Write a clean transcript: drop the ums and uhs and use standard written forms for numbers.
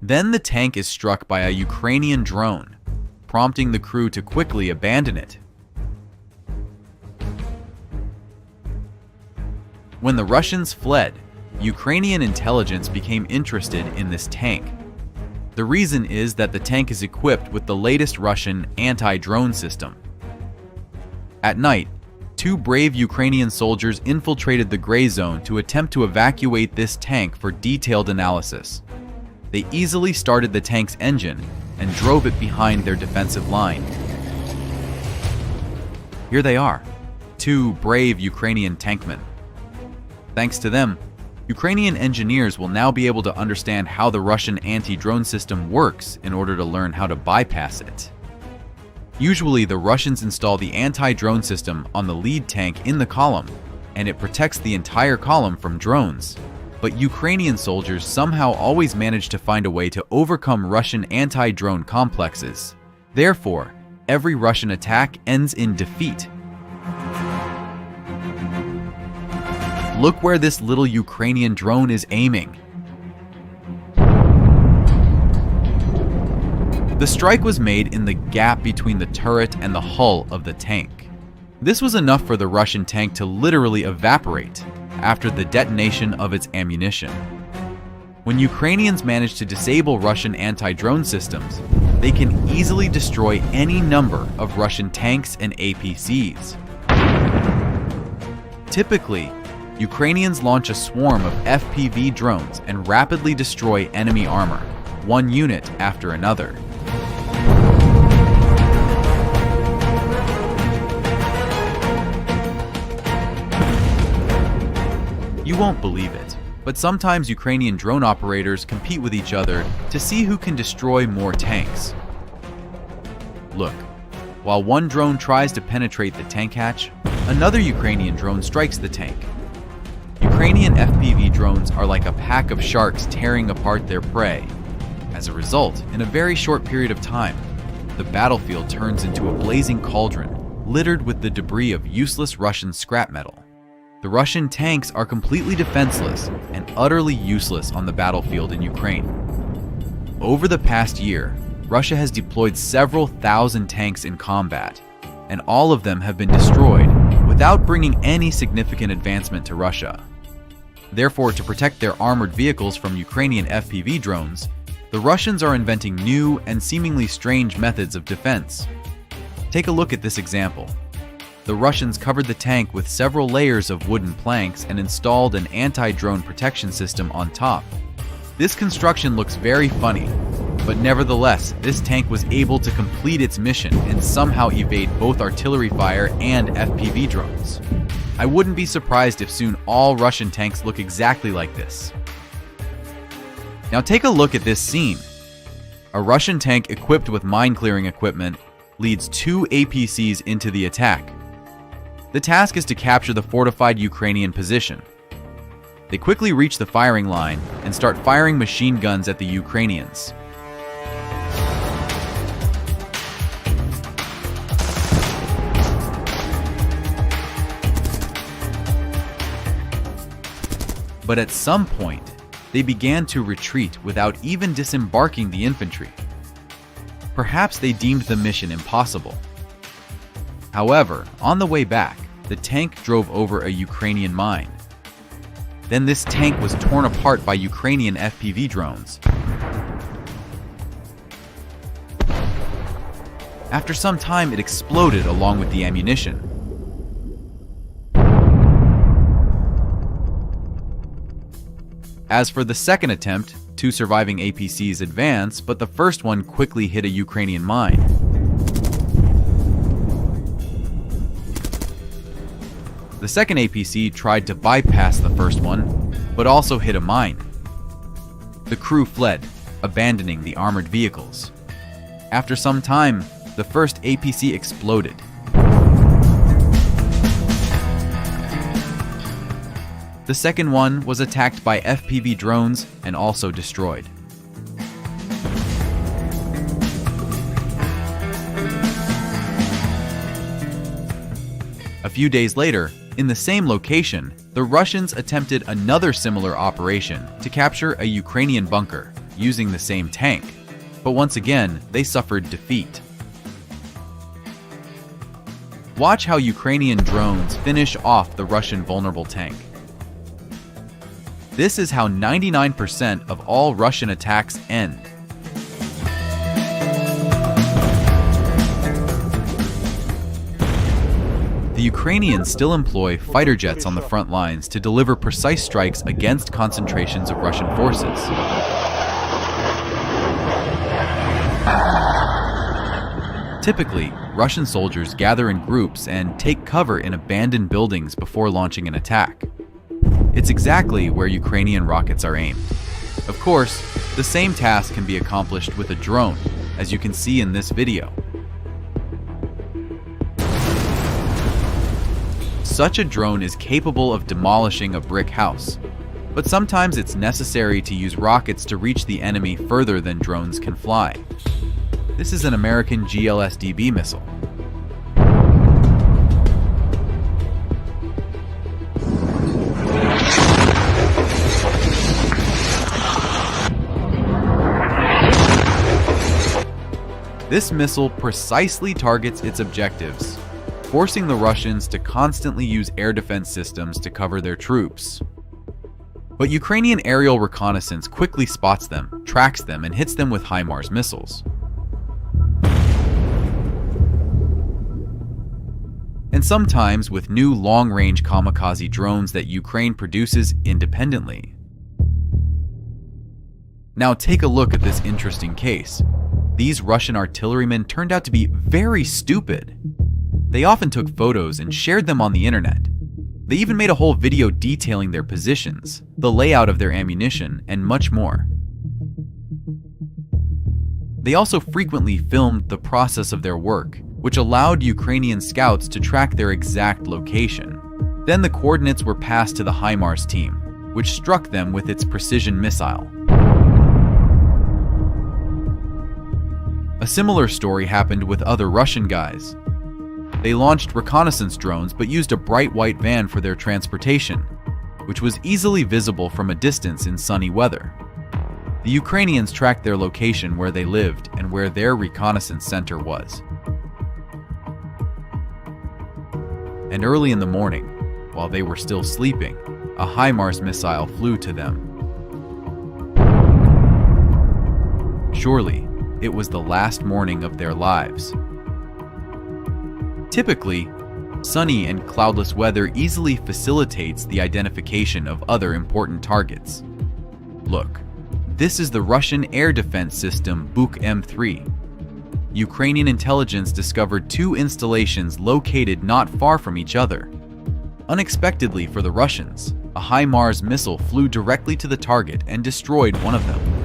Then the tank is struck by a Ukrainian drone, prompting the crew to quickly abandon it. When the Russians fled, Ukrainian intelligence became interested in this tank. The reason is that the tank is equipped with the latest Russian anti-drone system. At night, two brave Ukrainian soldiers infiltrated the gray zone to attempt to evacuate this tank for detailed analysis. They easily started the tank's engine and drove it behind their defensive line. Here they are, two brave Ukrainian tankmen. Thanks to them, Ukrainian engineers will now be able to understand how the Russian anti-drone system works in order to learn how to bypass it. Usually, the Russians install the anti-drone system on the lead tank in the column, and it protects the entire column from drones. But Ukrainian soldiers somehow always manage to find a way to overcome Russian anti-drone complexes. Therefore, every Russian attack ends in defeat. Look where this little Ukrainian drone is aiming. The strike was made in the gap between the turret and the hull of the tank. This was enough for the Russian tank to literally evaporate after the detonation of its ammunition. When Ukrainians manage to disable Russian anti-drone systems, they can easily destroy any number of Russian tanks and APCs. Typically, Ukrainians launch a swarm of FPV drones and rapidly destroy enemy armor, one unit after another. You won't believe it, but sometimes Ukrainian drone operators compete with each other to see who can destroy more tanks. Look, while one drone tries to penetrate the tank hatch, another Ukrainian drone strikes the tank. Ukrainian FPV drones are like a pack of sharks tearing apart their prey. As a result, in a very short period of time, the battlefield turns into a blazing cauldron littered with the debris of useless Russian scrap metal. The Russian tanks are completely defenseless and utterly useless on the battlefield in Ukraine. Over the past year, Russia has deployed several thousand tanks in combat, and all of them have been destroyed without bringing any significant advancement to Russia. Therefore, to protect their armored vehicles from Ukrainian FPV drones, the Russians are inventing new and seemingly strange methods of defense. Take a look at this example. The Russians covered the tank with several layers of wooden planks and installed an anti-drone protection system on top. This construction looks very funny, but nevertheless, this tank was able to complete its mission and somehow evade both artillery fire and FPV drones. I wouldn't be surprised if soon all Russian tanks look exactly like this. Now take a look at this scene. A Russian tank equipped with mine-clearing equipment leads two APCs into the attack. The task is to capture the fortified Ukrainian position. They quickly reach the firing line and start firing machine guns at the Ukrainians. But at some point, they began to retreat without even disembarking the infantry. Perhaps they deemed the mission impossible. However, on the way back, the tank drove over a Ukrainian mine. Then this tank was torn apart by Ukrainian FPV drones. After some time, it exploded along with the ammunition. As for the second attempt, two surviving APCs advanced, but the first one quickly hit a Ukrainian mine. The second APC tried to bypass the first one, but also hit a mine. The crew fled, abandoning the armored vehicles. After some time, the first APC exploded. The second one was attacked by FPV drones and also destroyed. A few days later, in the same location, the Russians attempted another similar operation to capture a Ukrainian bunker using the same tank, but once again, they suffered defeat. Watch how Ukrainian drones finish off the Russian vulnerable tank. This is how 99% of all Russian attacks end. The Ukrainians still employ fighter jets on the front lines to deliver precise strikes against concentrations of Russian forces. Typically, Russian soldiers gather in groups and take cover in abandoned buildings before launching an attack. It's exactly where Ukrainian rockets are aimed. Of course, the same task can be accomplished with a drone, as you can see in this video. Such a drone is capable of demolishing a brick house, but sometimes it's necessary to use rockets to reach the enemy further than drones can fly. This is an American GLSDB missile. This missile precisely targets its objectives, forcing the Russians to constantly use air defense systems to cover their troops. But Ukrainian aerial reconnaissance quickly spots them, tracks them, and hits them with HIMARS missiles. And sometimes with new long-range kamikaze drones that Ukraine produces independently. Now take a look at this interesting case. These Russian artillerymen turned out to be very stupid. They often took photos and shared them on the internet. They even made a whole video detailing their positions, the layout of their ammunition, and much more. They also frequently filmed the process of their work, which allowed Ukrainian scouts to track their exact location. Then the coordinates were passed to the HIMARS team, which struck them with its precision missile. A similar story happened with other Russian guys. They launched reconnaissance drones but used a bright white van for their transportation, which was easily visible from a distance in sunny weather. The Ukrainians tracked their location where they lived and where their reconnaissance center was. And early in the morning, while they were still sleeping, a HIMARS missile flew to them. Surely, it was the last morning of their lives. Typically, sunny and cloudless weather easily facilitates the identification of other important targets. Look, this is the Russian air defense system Buk M3. Ukrainian intelligence discovered two installations located not far from each other. Unexpectedly for the Russians, a HIMARS missile flew directly to the target and destroyed one of them.